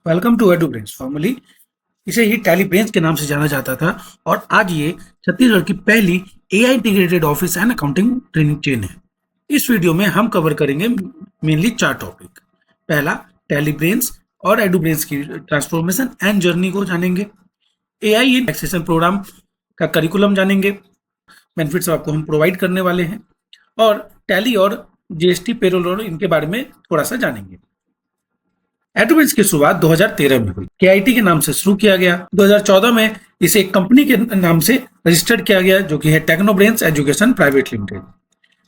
Welcome to एडुब्रेंस। Formally इसे ही tally brains के नाम से जाना जाता था और आज ये छत्तीसगढ़ की पहली AI integrated office and accounting training chain है। इस वीडियो में हम कवर करेंगे मेनली चार टॉपिक। पहला, टैली ब्रेंस और एडुब्रेंस की ट्रांसफॉर्मेशन एंड जर्नी को जानेंगे। एआई इन टैक्सेशन प्रोग्राम का करिकुलम जानेंगे, बेनिफिट्स आपको हम प्रोवाइड करने वाले हैं, और टैली और जीएसटी पेरोल और इनके बारे में थोड़ा सा जानेंगे। एडुब्रेंस की शुरुआत 2013 में हुई। केआईटी के नाम से शुरू किया गया। 2014 में इसे एक कंपनी के नाम से रजिस्टर्ड किया गया जो कि है टेक्नोब्रेंस एजुकेशन प्राइवेट लिमिटेड।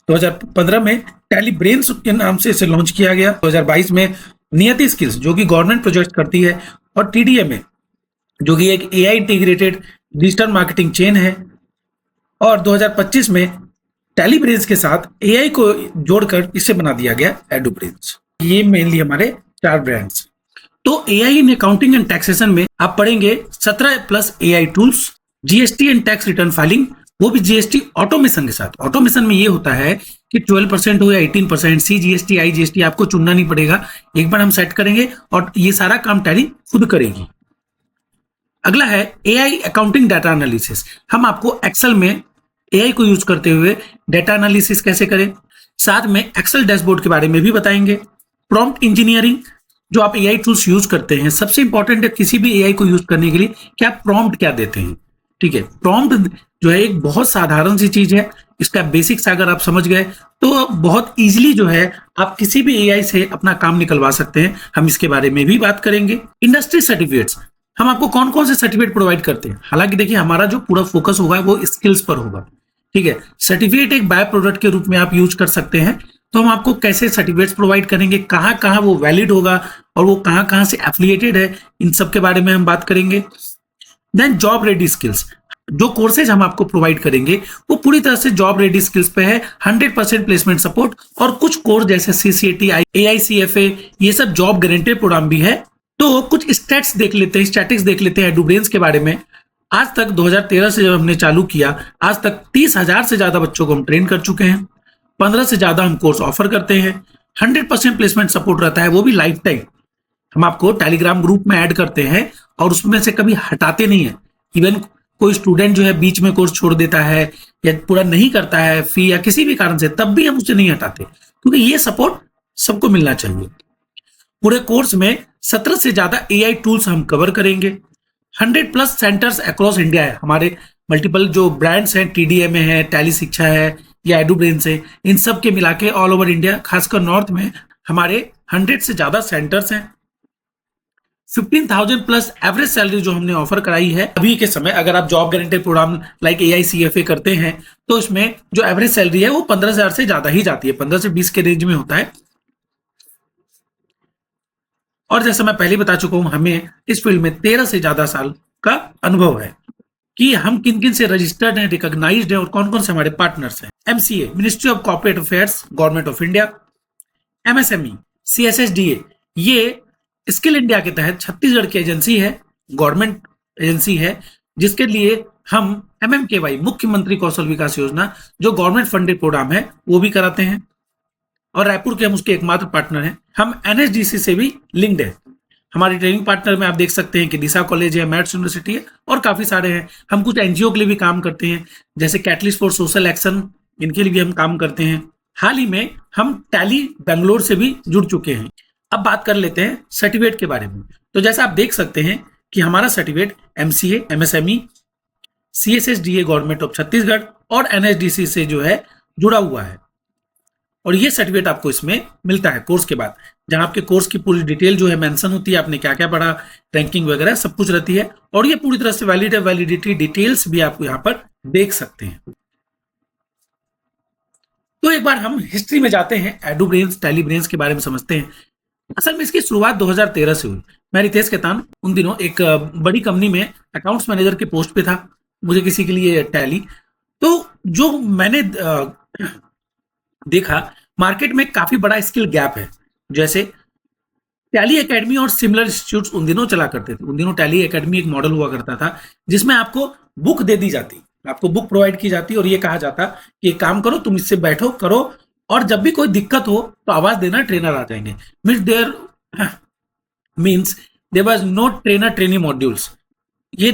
2015 में टैली ब्रेंस के नाम से इसे लॉन्च किया गया। 2022 में नियति स्किल्स जो कि गवर्नमेंट प्रोजेक्ट करती है, और टीडीएमए जो कि एक AI integrated digital marketing chain है, और 2025 में टैली ब्रेंस के साथ एआई को जोड़कर इसे बना दिया गया एडुब्रेंस। ये मेनली हमारे चार ब्रांड्स। तो AI in accounting and taxation में आप पढ़ेंगे 17 plus AI tools, GST and tax return filing, वो भी जीएसटी ऑटोमेशन के साथ। ऑटोमेशन में ये होता है कि 12% हो या 18%, सी जीएसटी आई जीएसटी आपको चुनना नहीं पड़ेगा, एक बार हम सेट करेंगे और ये सारा काम टैली खुद करेगी। अगला है एआई अकाउंटिंग डाटा एनालिसिस। हम आपको एक्सेल में एआई को यूज करते हुए डाटा एनालिसिस कैसे करें, साथ में एक्सेल डैशबोर्ड के बारे में भी बताएंगे। प्रॉम्प्ट इंजीनियरिंग, जो आप एआई टूल्स यूज करते हैं, सबसे इंपॉर्टेंट है किसी भी एआई को यूज करने के लिए कि आप प्रॉम्प्ट क्या देते हैं। ठीक है, प्रॉम्प्ट जो है एक बहुत साधारण सी चीज है, इसका बेसिक्स अगर आप समझ गए तो बहुत इजीली जो है आप किसी भी एआई से अपना काम निकलवा सकते हैं। हम इसके बारे में भी बात करेंगे। इंडस्ट्री सर्टिफिकेट्स, हम आपको कौन कौन से सर्टिफिकेट प्रोवाइड करते हैं। हालांकि देखिए हमारा जो पूरा फोकस होगा वो स्किल्स पर होगा। ठीक है, सर्टिफिकेट एक बाय प्रोडक्ट के रूप में आप यूज कर सकते हैं। तो हम आपको कैसे सर्टिफिकेट्स प्रोवाइड करेंगे, कहाँ कहाँ वो वैलिड होगा और वो कहाँ कहाँ से एफिलिएटेड है, इन सब के बारे में हम बात करेंगे। देन जॉब रेडी स्किल्स, जो कोर्सेज हम आपको प्रोवाइड करेंगे वो पूरी तरह से जॉब रेडी स्किल्स पे है। 100% प्लेसमेंट सपोर्ट, और कुछ कोर्स जैसे सीसीएटी, एआईसीएफए, ये सब जॉब गारंटेड प्रोग्राम भी है। तो कुछ स्टैट्स देख लेते हैं, स्टैटिक्स देख लेते हैं एडुब्रेंस के बारे में। आज तक 2013 से जब हमने चालू किया, आज तक 30,000 से ज्यादा बच्चों को हम ट्रेन कर चुके हैं। 15 से ज्यादा हम कोर्स ऑफर करते हैं। 100% प्लेसमेंट सपोर्ट रहता है, वो भी लाइफ टाइम। हम आपको टेलीग्राम ग्रुप में ऐड करते हैं और उसमें से कभी हटाते नहीं है। इवन कोई स्टूडेंट जो है बीच में कोर्स छोड़ देता है या पूरा नहीं करता है फी या किसी भी कारण से, तब भी हम उसे नहीं हटाते, क्योंकि ये सपोर्ट सबको मिलना चाहिए। पूरे कोर्स में 17 से ज्यादा एआई टूल्स हम कवर करेंगे। 100 प्लस सेंटर्स अक्रॉस इंडिया है। हमारे मल्टीपल जो ब्रांड्स हैं, टीडीएमए है, टैली शिक्षा है या एडुब्रेंस है, इन सब के मिला के ऑल ओवर इंडिया, खासकर नॉर्थ में हमारे 100 से ज्यादा सेंटर्स हैं। 15,000 प्लस एवरेज सैलरी जो हमने ऑफर कराई है अभी के समय। अगर आप जॉब गारंटेड प्रोग्राम लाइक एआईसीएफए करते हैं तो इसमें जो एवरेज सैलरी है वो 15,000 से ज्यादा ही जाती है, 15 से 20 के रेंज में होता है। और जैसा मैं पहले बता चुका हूं, हमें इस फील्ड में 13 से ज्यादा साल का अनुभव है कि हम किन किन से रजिस्टर्ड हैं, रिकॉग्नाइज्ड हैं और कौन कौन से हमारे पार्टनर्स हैं। MCA, ministry of corporate affairs, government of India. MSME, CSSDA, ये स्किल इंडिया के तहत छत्तीसगढ़ की एजेंसी है, गवर्नमेंट एजेंसी है, जिसके लिए हम एमएमकेवाई, मुख्यमंत्री कौशल विकास योजना, जो गवर्नमेंट फंडेड प्रोग्राम है, वो भी कराते हैं। और रायपुर के हम उसके एकमात्र पार्टनर हैं। हम एनएसडीसी से भी लिंक्ड है। हमारे ट्रेनिंग पार्टनर में आप देख सकते हैं कि दिशा कॉलेज है, मैथ्स यूनिवर्सिटी है और काफी सारे हैं। हम कुछ एनजीओ के लिए भी काम करते हैं, जैसे कैटलिस्ट फॉर सोशल एक्शन, इनके लिए भी हम काम करते हैं। हाल ही में हम टैली बेंगलोर से भी जुड़ चुके हैं। अब बात कर लेते हैं सर्टिफिकेट के बारे में। तो जैसा आप देख सकते हैं कि हमारा certificate MCA, MSME, CSSDA government of Chhattisgarh और एनएसडीसी से जो है जुड़ा हुआ है। और ये सर्टिफिकेट आपको इसमें मिलता है कोर्स के बाद, जहां आपके कोर्स की पूरी डिटेल जो है मेंशन होती है, आपने क्या क्या पढ़ा, रैंकिंग वगैरह सब कुछ रहती है। और ये पूरी तरह से वैलिड है, वैलिडिटी डिटेल्स भी आप यहाँ पर देख सकते हैं। तो एक बार हम हिस्ट्री में जाते हैं, एडुब्रेंस, टैलीब्रेंस के बारे में समझते हैं। असल में इसकी शुरुआत 2013 से हुई। मैं रितेश केतान उन दिनों एक बड़ी कंपनी में अकाउंट्स मैनेजर के पोस्ट पे था, मुझे किसी के लिए टैली। तो जो मैंने देखा, मार्केट में काफी बड़ा स्किल गैप है। जैसे टैली एकेडमी और सिमिलर इंस्टीट्यूट्स उन दिनों चला करते थे। उन दिनों टैली एकेडमी एक मॉडल हुआ करता था जिसमें आपको बुक दे दी जाती, आपको बुक प्रोवाइड की जाती और ये कहा जाता कि एक काम करो, तुम इससे बैठो करो, और जब भी कोई दिक्कत हो तो आवाज देना, ट्रेनर आ जाएंगे। Means there was no trainer trainee modules. ये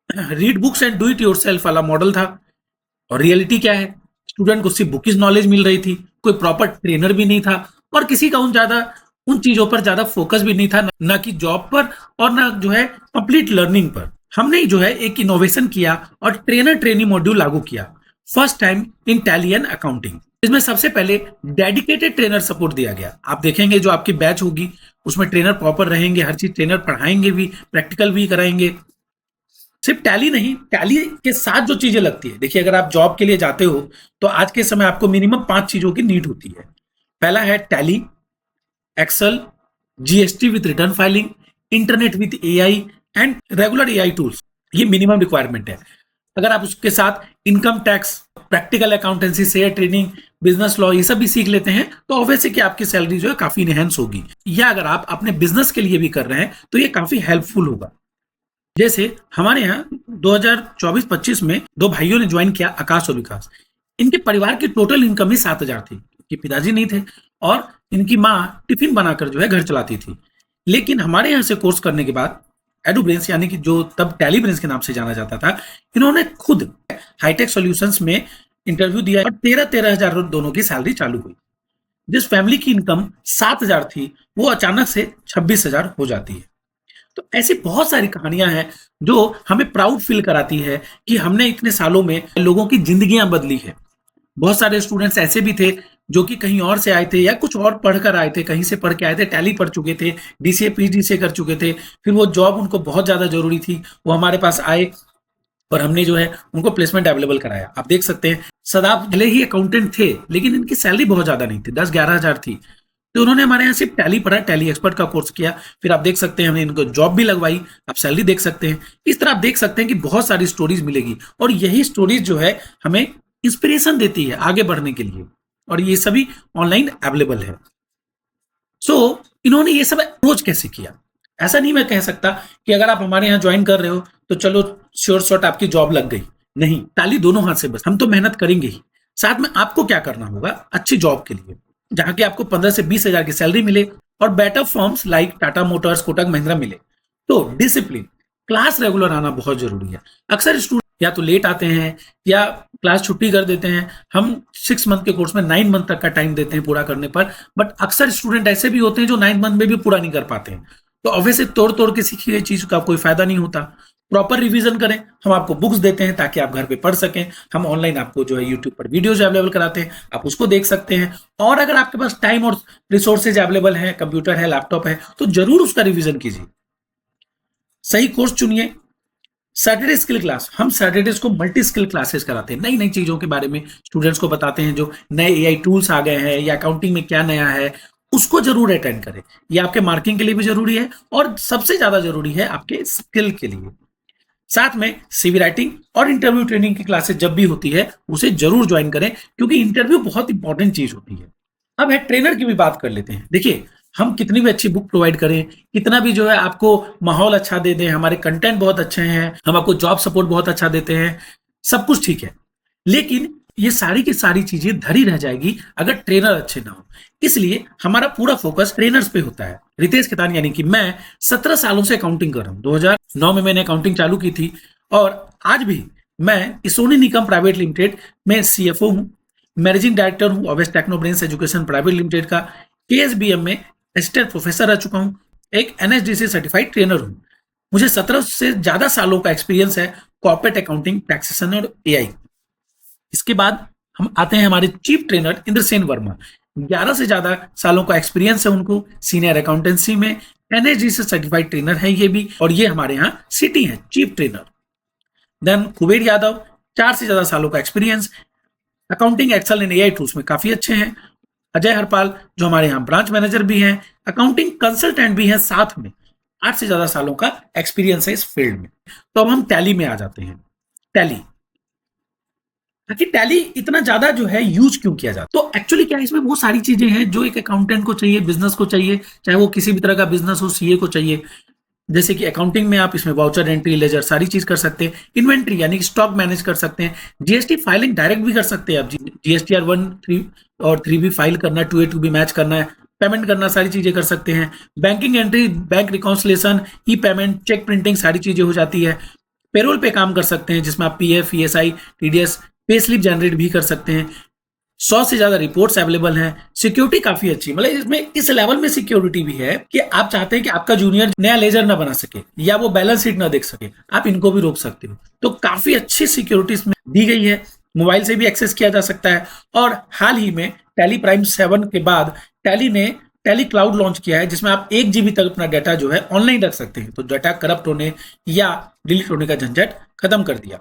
read books and do it yourself वाला मॉडल था। और रियलिटी क्या है, स्टूडेंट को सिर्फ बुकिश नॉलेज मिल रही थी, कोई प्रॉपर ट्रेनर भी नहीं था और किसी का उन चीजों पर ज्यादा फोकस भी नहीं था, ना कि जॉब पर और ना जो है कंप्लीट लर्निंग पर। हमने जो है एक इनोवेशन किया और ट्रेनर ट्रेनी मॉड्यूल लागू किया, first time in tally and accounting. इसमें सबसे पहले डेडिकेटेड ट्रेनर सपोर्ट दिया गया। आप देखेंगे जो आपकी बैच होगी उसमें ट्रेनर प्रॉपर रहेंगे, हर चीज ट्रेनर पढ़ाएंगे भी, प्रैक्टिकल भी कराएंगे। सिर्फ टैली नहीं, टैली के साथ जो चीजें लगती है, देखिए अगर आप जॉब के लिए जाते हो तो आज के समय आपको मिनिमम 5 चीजों की नीड होती है। पहला है Tally, Excel, GST with return filing, internet with AI and regular AI tools. ये मिनिमम रिक्वायरमेंट है। अगर आप उसके साथ income tax, practical accountancy, share trading, business law ये सब भी सीख लेते हैं तो ऑब्वियसली कि आपकी सैलरी जो है काफी इनहेंस होगी। या अगर आप अपने बिजनेस के लिए भी कर रहे हैं तो ये काफी हेल्पफुल होगा। जैसे हमारे यहाँ 2024-25 में 2 भाइयों ने ज्वाइन किया, आकाश और विकास। इनके परिवार की टोटल इनकम ही 7,000 थी। इनके पिताजी नहीं थे और इनकी माँ टिफिन बनाकर जो है घर चलाती थी। लेकिन हमारे यहाँ से कोर्स करने के बाद एडुब्रेंस, यानी कि जो तब टैलीब्रेंस के नाम से जाना जाता था, इन्होंने खुद हाईटेक सॉल्यूशंस में इंटरव्यू दिया और 13 हजार दोनों की सैलरी चालू हुई। जिस फैमिली की इनकम 7,000 थी वो अचानक से 26,000 हो जाती है। तो ऐसी बहुत सारी कहानियां हैं जो हमें प्राउड फील कराती है कि हमने इतने सालों में लोगों की जिंदगियां बदली है। बहुत सारे स्टूडेंट्स ऐसे भी थे जो कि कहीं और से आए थे या कुछ और पढ़कर आए थे, कहीं से पढ़ के आए थे, टैली पढ़ चुके थे, डीसीए पीजीडीसीए कर चुके थे, फिर वो जॉब उनको बहुत ज्यादा जरूरी थी, वो हमारे पास आए और हमने जो है उनको प्लेसमेंट अवेलेबल कराया। आप देख सकते हैं सदाब भले ही अकाउंटेंट थे लेकिन इनकी सैलरी बहुत ज्यादा नहीं थी, 10-11 हजार थी। तो उन्होंने हमारे यहाँ सिर्फ टैली पढ़ा, टैली एक्सपर्ट का कोर्स किया, फिर आप देख सकते हैं हमने इनको जॉब भी लगवाई, आप सैलरी देख सकते हैं। इस तरह आप देख सकते हैं कि बहुत सारी स्टोरीज मिलेगी और यही स्टोरीज जो है हमें इंस्पिरेशन देती है आगे बढ़ने के लिए, और ये सभी ऑनलाइन अवेलेबल है। सो इन्होंने ये सब अप्रोच कैसे किया, ऐसा नहीं मैं कह सकता कि अगर आप हमारे यहाँ ज्वाइन कर रहे हो तो चलो श्योर शॉट आपकी जॉब लग गई। नहीं, ताली दोनों हाथ से बस, हम तो मेहनत करेंगे ही, साथ में आपको क्या करना होगा, अच्छी जॉब के लिए जहां की आपको 15 से 20 हजार की सैलरी मिले और better firms like Tata Motors, Kotak Mahindra मिले। तो डिसिप्लिन, क्लास रेगुलर आना बहुत जरूरी है। अक्सर स्टूडेंट या तो लेट आते हैं या क्लास छुट्टी कर देते हैं। हम 6 मंथ के कोर्स में 9 मंथ तक का टाइम देते हैं पूरा करने पर, बट अक्सर स्टूडेंट ऐसे भी होते हैं जो 9 मंथ में भी पूरा नहीं कर पाते हैं। तो ऑब्वियसली तोड़ तोड़ के सीखी गई चीज का कोई फायदा नहीं होता। प्रॉपर रिवीजन करें, हम आपको बुक्स देते हैं ताकि आप घर पे पढ़ सकें। हम ऑनलाइन आपको जो है यूट्यूब पर वीडियोज अवेलेबल कराते हैं, आप उसको देख सकते हैं। और अगर आपके पास टाइम और रिसोर्सेज अवेलेबल है, कंप्यूटर है, लैपटॉप है, तो जरूर उसका रिवीजन कीजिए, सही कोर्स चुनिए। सैटरडे स्किल क्लास, हम सैटरडेज को मल्टी स्किल क्लासेस कराते हैं, नई नई चीजों के बारे में स्टूडेंट्स को बताते हैं। जो नए एआई टूल्स आ गए हैं या अकाउंटिंग में क्या नया है उसको जरूर अटेंड करें। ये आपके मार्किंग के लिए भी जरूरी है और सबसे ज्यादा जरूरी है आपके स्किल के लिए। साथ में सीवी राइटिंग और इंटरव्यू ट्रेनिंग की क्लासेस जब भी होती है उसे जरूर ज्वाइन करें, क्योंकि इंटरव्यू बहुत इंपॉर्टेंट चीज होती है। अब है ट्रेनर की भी बात कर लेते हैं। देखिए हम कितनी भी अच्छी बुक प्रोवाइड करें, कितना भी जो है आपको माहौल अच्छा दे दें, हमारे कंटेंट बहुत अच्छे हैं, हम आपको जॉब सपोर्ट बहुत अच्छा देते हैं, सब कुछ ठीक है, लेकिन ये सारी की सारी चीजें धरी रह जाएगी अगर ट्रेनर अच्छे ना हो। इसलिए हमारा पूरा फोकस ट्रेनर्स पे होता है। रितेश खेतान यानी कि मैं 17 सालों से अकाउंटिंग कर रहा हूँ। 2009 में मैंने अकाउंटिंग चालू की थी और आज भी मैं सोनी निगम प्राइवेट लिमिटेड में सीएफओ हूँ, मैनेजिंग डायरेक्टर हूँ ऑवेस्ट टेक्नोब्रेंस एजुकेशन प्राइवेट लिमिटेड का, केएसबीएम में असिस्टेंट प्रोफेसर रह चुका हूँ, एक एनएसडीसी सर्टिफाइड ट्रेनर हूँ। मुझे 17 से ज्यादा सालों का एक्सपीरियंस है कॉर्पोरेट अकाउंटिंग, टैक्सेशन और एआई। इसके बाद हम आते हैं हमारे चीफ ट्रेनर इंद्रसेन वर्मा, 11 से ज्यादा सालों का एक्सपीरियंस है उनको, सीनियर अकाउंटेंसी में, एनएसडीसी सर्टिफाइड ट्रेनर है ये भी, और ये हमारे यहाँ सिटी है chief trainer. Then Kuber Yadav, 4 से ज्यादा सालों का experience, accounting, Excel and AI tools में काफी अच्छे हैं। अजय हरपाल जो हमारे यहाँ ब्रांच मैनेजर भी हैं, अकाउंटिंग कंसल्टेंट भी हैं, साथ में 8 से ज्यादा सालों का एक्सपीरियंस है इस फील्ड में। तो अब हम टैली में आ जाते हैं। टैली, ताकि टैली इतना ज्यादा जो है यूज क्यों किया जाता है, तो एक्चुअली क्या है, इसमें वो सारी चीजें हैं जो एक अकाउंटेंट को चाहिए, बिजनेस को चाहिए, चाहे वो किसी भी तरह का बिजनेस हो, सीए को चाहिए। जैसे कि अकाउंटिंग में आप इसमें वाउचर, एंट्री, लेजर सारी चीज कर सकते हैं, इन्वेंट्री यानी कि स्टॉक मैनेज कर सकते हैं, जीएसटी फाइलिंग डायरेक्ट भी कर सकते हैं आप, जीएसटीआर 1, 3 और 3 भी फाइल करना है, 2A 2B मैच करना है, पेमेंट करना, सारी चीजें कर सकते हैं। बैंकिंग एंट्री, बैंक रिकॉन्सिलेशन, ई पेमेंट, चेक प्रिंटिंग, सारी चीजें हो जाती है। पेरोल पे काम कर सकते हैं जिसमें आप PF, ESI, TDS, pay slip generate भी कर सकते हैं। 100 से ज्यादा रिपोर्ट्स अवेलेबल हैं। सिक्योरिटी काफी अच्छी, मतलब इसमें इस लेवल में सिक्योरिटी भी है कि आप चाहते हैं कि आपका जूनियर नया लेजर ना बना सके या वो बैलेंस शीट ना देख सके, आप इनको भी रोक सकते हो। तो काफी अच्छी सिक्योरिटी इसमें दी गई है। मोबाइल से भी एक्सेस किया जा सकता है। और हाल ही में टैली प्राइम 7 के बाद टैली ने टैली क्लाउड लॉन्च किया है जिसमें आप 1 GB तक अपना डाटा जो है ऑनलाइन रख सकते हैं। तो डाटा करप्ट होने या डिलीट होने का झंझट खत्म कर दिया।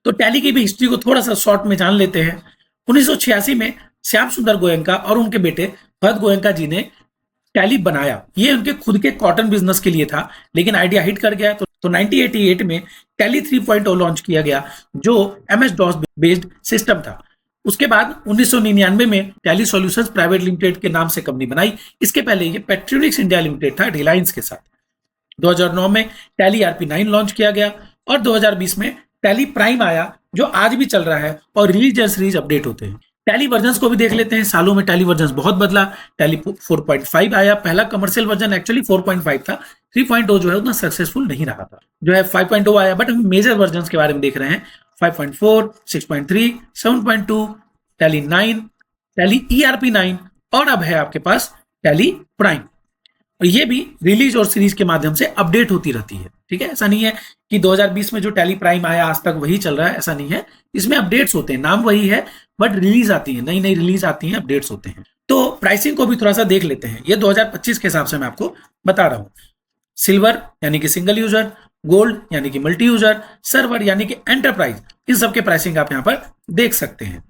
तो टैली की भी हिस्ट्री को थोड़ा सा शॉर्ट में जान लेते हैं। 1986 में श्याम सुंदर गोयनका और उनके बेटे भरत गोयनका जी ने टैली बनाया। ये उनके खुद के कॉटन बिजनेस के लिए था, लेकिन आइडिया हिट कर गया। तो 1988 में टैली 3.0 लॉन्च किया गया जो MS DOS बेस्ड सिस्टम था। उसके बाद 1999 में टैली सॉल्यूशंस प्राइवेट लिमिटेड के नाम से कंपनी बनाई। इसके पहले ये पेट्रोनिक्स इंडिया लिमिटेड था, रिलायंस के साथ। 2009 में टैली RP9 लॉन्च किया गया और 2020 में टैली प्राइम आया जो आज भी चल रहा है और रिलीज एंड सीरीज अपडेट होते हैं। टैली वर्जन्स को भी देख लेते हैं। सालों में टैली वर्जन्स बहुत बदला। टैली 4.5 आया, पहला कमर्शियल वर्जन एक्चुअली 4.5 था। 3.0 जो है उतना सक्सेसफुल नहीं रहा था। जो है 5.0 आया, बट हम मेजर वर्जन्स के बारे में देख रहे हैं। 5.4, 6.3, 7.2, टैली 9, टैली ERP9 और अब है आपके पास टैली प्राइम। और ये भी रिलीज और सीरीज के माध्यम से अपडेट होती रहती है। ठीक है, ऐसा नहीं है कि 2020 में जो टैली प्राइम आया आज तक वही चल रहा है, ऐसा नहीं है। इसमें अपडेट्स होते हैं, नाम वही है बट रिलीज आती है, नई नई रिलीज आती है, अपडेट्स होते हैं। तो प्राइसिंग को भी थोड़ा सा देख लेते हैं। ये 2025 के हिसाब से मैं आपको बता रहा हूँ। सिल्वर यानी कि सिंगल यूजर, गोल्ड यानी कि मल्टी यूजर, सर्वर यानी कि एंटरप्राइज, इन सब के प्राइसिंग आप यहाँ पर देख सकते हैं।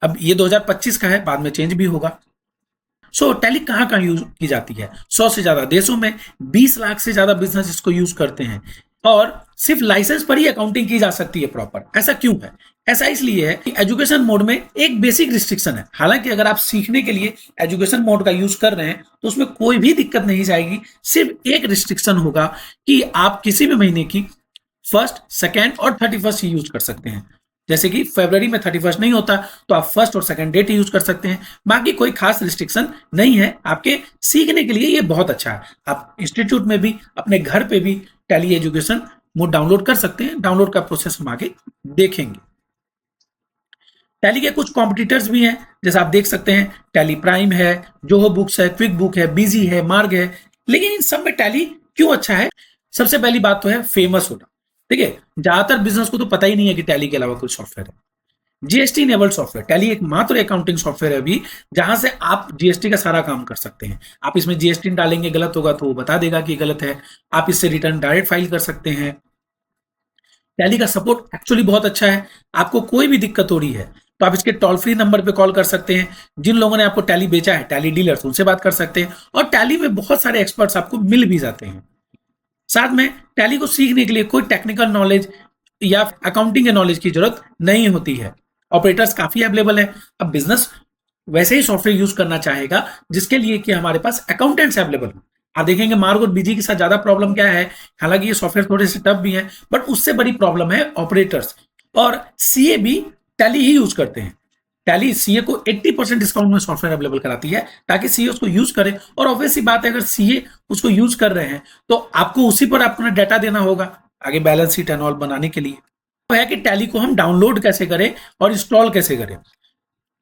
अब ये 2025 का है, बाद में चेंज भी होगा। सो टैली कहाँ कहाँ यूज की जाती है? 100 से ज्यादा देशों में, 20 लाख से ज्यादा बिजनेस इसको यूज करते हैं और सिर्फ लाइसेंस पर ही अकाउंटिंग की जा सकती है प्रॉपर। ऐसा क्यों है? ऐसा इसलिए है कि एजुकेशन मोड में एक बेसिक रिस्ट्रिक्शन है। हालांकि अगर आप सीखने के लिए एजुकेशन मोड का यूज कर रहे हैं तो उसमें कोई भी दिक्कत नहीं जाएगी। सिर्फ एक रिस्ट्रिक्शन होगा कि आप किसी भी महीने की 1st, 2nd और 31st ही यूज कर सकते हैं। जैसे कि फरवरी में 31st नहीं होता तो आप 1st और 2nd डेट यूज कर सकते हैं। बाकी कोई खास रिस्ट्रिक्शन नहीं है। आपके सीखने के लिए ये बहुत अच्छा है। आप इंस्टीट्यूट में भी, अपने घर पे भी टैली एजुकेशन मोड डाउनलोड कर सकते हैं। डाउनलोड का प्रोसेस हम आगे देखेंगे। टैली के कुछ कॉम्पिटिटर्स भी हैं, जैसे आप देख सकते हैं टैली प्राइम है, जोहो बुक्स है, क्विक बुक है, बिजी है, मार्ग है। लेकिन इन सब में टैली क्यों अच्छा है? सबसे पहली बात तो है फेमस होना। ठीक है, ज्यादातर बिजनेस को तो पता ही नहीं है कि टैली के अलावा कोई सॉफ्टवेयर है। जीएसटी इनेबल्ड सॉफ्टवेयर, टैली एकमात्र अकाउंटिंग सॉफ्टवेयर है अभी जहां से आप जीएसटी का सारा काम कर सकते हैं। आप इसमें जीएसटी डालेंगे, गलत होगा तो वो बता देगा कि गलत है। आप इससे रिटर्न डायरेक्ट फाइल कर सकते हैं। टैली का सपोर्ट एक्चुअली बहुत अच्छा है। आपको कोई भी दिक्कत हो रही है तो आप इसके टोल फ्री नंबर पे कॉल कर सकते हैं। जिन लोगों ने आपको टैली बेचा है, टैली डीलर्स, उनसे बात कर सकते हैं। और टैली में बहुत सारे एक्सपर्ट्स आपको मिल भी जाते हैं। साथ में टैली को सीखने के लिए कोई टेक्निकल नॉलेज या अकाउंटिंग के नॉलेज की जरूरत नहीं होती है। ऑपरेटर्स काफी अवेलेबल है। अब बिजनेस वैसे ही सॉफ्टवेयर यूज करना चाहेगा जिसके लिए कि हमारे पास अकाउंटेंट्स अवेलेबल हो। आप देखेंगे मार्ग और बीजी के साथ ज्यादा प्रॉब्लम क्या है? हालांकि ये सॉफ्टवेयर थोड़े से टफ भी है, बट उससे बड़ी प्रॉब्लम है ऑपरेटर्स। और सीए भी टैली ही यूज करते हैं। टैली सीए को 80% डिस्काउंट में सॉफ्टवेयर अवेलेबल कराती है ताकि सीए उसको यूज करे। और ऑब्वियसली बात है, अगर सीए उसको यूज कर रहे हैं तो आपको उसी पर अपना डाटा देना होगा आगे बैलेंस शीट एंड ऑल बनाने के लिए। तो है कि टैली को हम डाउनलोड कैसे करें और इंस्टॉल कैसे करें?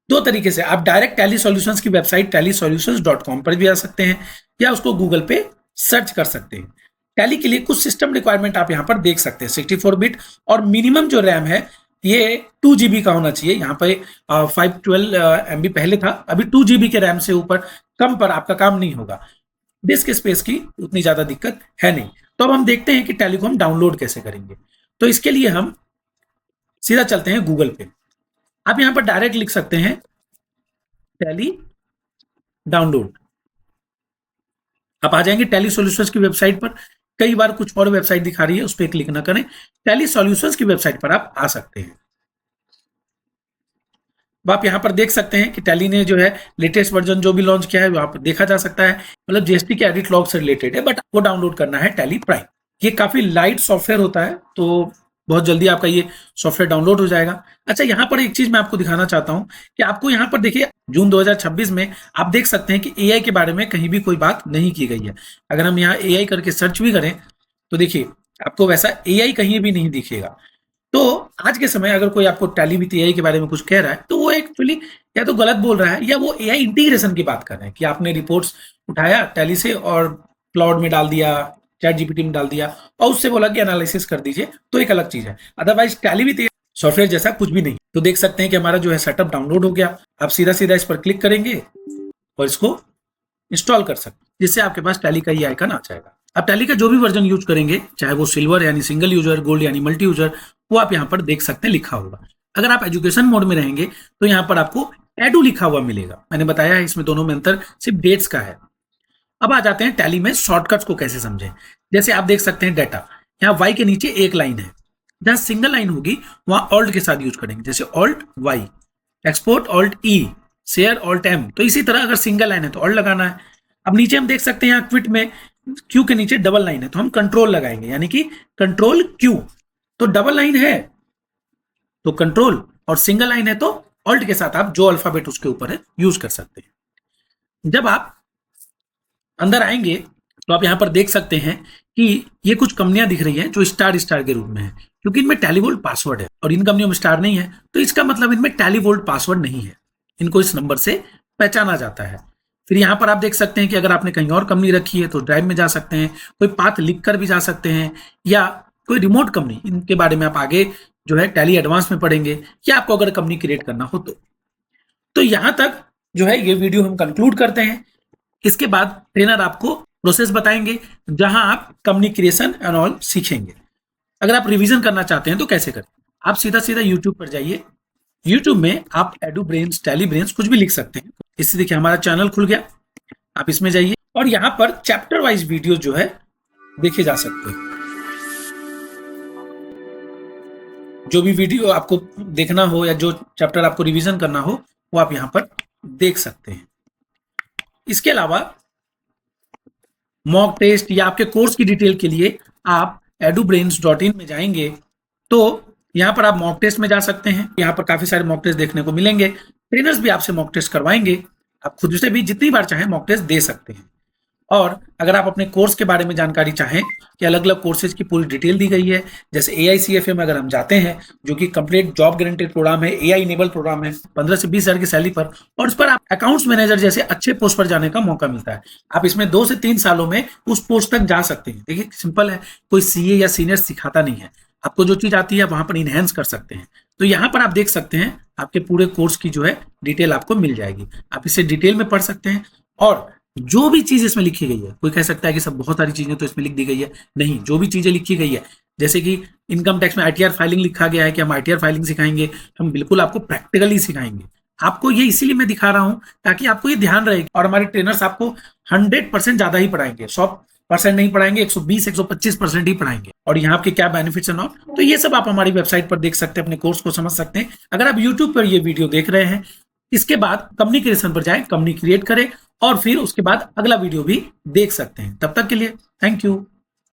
दो तरीके से। आप डायरेक्ट टैली सॉल्यूशंस की वेबसाइट tallysolutions.com पर भी आ सकते हैं या उसको गूगल पे सर्च कर सकते हैं। टैली के लिए कुछ सिस्टम रिक्वायरमेंट आप यहाँ पर देख सकते हैं। 64 बिट और मिनिमम जो रैम है ये 2 GB का होना चाहिए। यहाँ पे 512 MB पहले था, अभी 2 GB के रैम से ऊपर कम पर आपका काम नहीं होगा। डिस्क स्पेस की उतनी ज्यादा दिक्कत है नहीं। तो अब हम देखते हैं कि टैली को हम डाउनलोड कैसे करेंगे। तो इसके लिए हम सीधा चलते हैं गूगल पे। आप यहां पर डायरेक्ट लिख सकते हैं टैली डाउनलोड। आप आ जाएंगे टैली सॉल्यूशंस की वेबसाइट पर। कई बार कुछ और वेबसाइट दिखा रही है, उस पर क्लिक ना करें। टैली सॉल्यूशंस की वेबसाइट पर आप आ सकते हैं। आप यहां पर देख सकते हैं कि टैली ने जो है लेटेस्ट वर्जन जो भी लॉन्च किया है वहां पर देखा जा सकता है। मतलब जीएसटी के एडिट लॉग से रिलेटेड है, बट वो डाउनलोड करना है टैली प्राइम। ये काफी लाइट सॉफ्टवेयर होता है, तो बहुत जल्दी आपका ये सॉफ्टवेयर डाउनलोड हो जाएगा। अच्छा, यहाँ पर एक चीज मैं आपको दिखाना चाहता हूँ कि आपको यहाँ पर देखिए जून 2026 में आप देख सकते हैं कि एआई के बारे में कहीं भी कोई बात नहीं की गई है। अगर हम यहाँ एआई करके सर्च भी करें तो देखिए आपको वैसा एआई कहीं भी नहीं दिखेगा। तो आज के समय अगर कोई आपको टैली विद एआई के बारे में कुछ कह रहा है तो वो एक्चुअली या तो गलत बोल रहा है या वो एआई इंटीग्रेशन की बात कर रहे हैं कि आपने रिपोर्ट्स उठाया टैली से और क्लाउड में डाल दिया, चैट जीपीटी में डाल दिया और उससे बोला कि एनालिसिस कर दीजिए, तो एक अलग चीज है। अदरवाइज टैली विद सॉफ्टवेयर जैसा कुछ भी नहीं। तो देख सकते हैं कि हमारा जो है सेटअप डाउनलोड हो गया। आप सीधा सीधा इस पर क्लिक करेंगे और इसको इंस्टॉल कर सकते हैं, जिससे आपके पास टैली का ये आइकन आ जाएगा। अब टैली का जो भी वर्जन यूज करेंगे, चाहे वो सिल्वर यानी सिंगल यूजर, गोल्ड यानी मल्टी यूजर, वो आप यहाँ पर देख सकते हैं लिखा होगा। अगर आप एजुकेशन मोड में रहेंगे तो यहाँ पर आपको एडू लिखा हुआ मिलेगा। मैंने बताया है इसमें दोनों में अंतर सिर्फ डेट्स का है। अब आ जाते हैं टैली में शॉर्टकट्स को कैसे समझें। जैसे आप देख सकते हैं डाटा, यहाँ वाई के नीचे एक लाइन है, जहां सिंगल लाइन होगी वहां ऑल्ट के साथ यूज करेंगे, जैसे ऑल्ट वाई, एक्सपोर्ट ऑल्ट ई, शेयर ऑल्ट एम। तो इसी तरह अगर सिंगल लाइन है तो ऑल्ट लगाना है। अब नीचे हम देख सकते हैं यहाँ क्विट में क्यू के नीचे डबल लाइन है तो हम कंट्रोल लगाएंगे, यानी कि कंट्रोल क्यू। तो डबल लाइन है तो कंट्रोल और सिंगल लाइन है तो ऑल्ट के साथ आप जो अल्फाबेट उसके ऊपर है यूज कर सकते हैं। जब आप अंदर आएंगे तो आप यहां पर देख सकते हैं कि ये कुछ कंपनियां दिख रही हैं जो स्टार स्टार के रूप में है, क्योंकि इनमें टेलीवोल्ट पासवर्ड है और इन कंपनियों में स्टार नहीं है, तो इसका मतलब इनमें टेलीवोल्ट पासवर्ड नहीं है। इनको इस नंबर से पहचाना जाता है। फिर यहाँ पर आप देख सकते हैं कि अगर आपने कहीं और कंपनी रखी है तो ड्राइव में जा सकते हैं, कोई पाथ लिख कर भी जा सकते हैं, या कोई रिमोट कंपनी, इनके बारे में आप आगे जो है टैली एडवांस में पढ़ेंगे, या आपको अगर कंपनी क्रिएट करना हो तो यहां तक जो है ये वीडियो हम कंक्लूड करते हैं। इसके बाद ट्रेनर आपको प्रोसेस बताएंगे जहां आप कंपनी क्रिएशन एंड ऑल सीखेंगे। अगर आप रिवीजन करना चाहते हैं तो कैसे करें, आप सीधा सीधा यूट्यूब पर जाइए। यूट्यूब में आप एडू ब्रेन्स, टैली ब्रेन्स कुछ भी लिख सकते हैं। इससे देखिए हमारा चैनल खुल गया, आप इसमें जाइए और यहाँ पर चैप्टर वाइज वीडियो जो है देखे जा सकते हैं। जो भी वीडियो आपको देखना हो या जो चैप्टर आपको रिवीजन करना हो वो आप यहाँ पर देख सकते हैं। इसके अलावा मॉक टेस्ट या आपके कोर्स की डिटेल के लिए आप edubrains.in में जाएंगे तो यहाँ पर आप मॉक टेस्ट में जा सकते हैं। यहाँ पर काफी सारे मॉक टेस्ट देखने को मिलेंगे। ट्रेनर्स भी आपसे मॉक टेस्ट करवाएंगे, आप खुद से भी जितनी बार चाहें मॉक टेस्ट दे सकते हैं। और अगर आप अपने कोर्स के बारे में जानकारी चाहें कि अलग अलग कोर्सेज की पूरी डिटेल दी गई है, जैसे AICFA में अगर हम जाते हैं जो कि कंप्लीट जॉब गारंटेड प्रोग्राम है, AI इनेबल प्रोग्राम है, 15 से 20 हजार की सैलरी पर, और उस पर आप अकाउंट्स मैनेजर जैसे अच्छे पोस्ट पर जाने का मौका मिलता है। आप इसमें 2 से 3 सालों में उस पोस्ट तक जा सकते हैं। देखिए सिंपल है, कोई CA या सीनियर सिखाता नहीं है, आपको जो चीज आती है वहां पर इनहेंस कर सकते हैं। तो यहाँ पर आप देख सकते हैं आपके पूरे कोर्स की जो है डिटेल आपको मिल जाएगी, आप इसे डिटेल में पढ़ सकते हैं। और जो भी चीज इसमें लिखी गई है, कोई कह सकता है कि सब बहुत सारी चीजें तो इसमें लिख दी गई है, नहीं, जो भी चीजें लिखी गई है, जैसे कि इनकम टैक्स में ITR फाइलिंग लिखा गया है कि हम ITR फाइलिंग सिखाएंगे, हम बिल्कुल आपको प्रैक्टिकली सिखाएंगे। आपको ये इसीलिए मैं दिखा रहा हूं ताकि आपको ये ध्यान रहे, और हमारे ट्रेनर्स आपको 100% ज्यादा ही पढ़ाएंगे, 100% नहीं पढ़ाएंगे, 120-125% ही पढ़ाएंगे। और यहाँ आपके क्या बेनिफिट्स हैं, तो ये सब आप हमारी वेबसाइट पर देख सकते हैं, अपने कोर्स को समझ सकते हैं। अगर आप यूट्यूब पर ये वीडियो देख रहे हैं, इसके बाद कंपनी क्रिएशन पर जाएं, कंपनी क्रिएट करें और फिर उसके बाद अगला वीडियो भी देख सकते हैं। तब तक के लिए थैंक यू।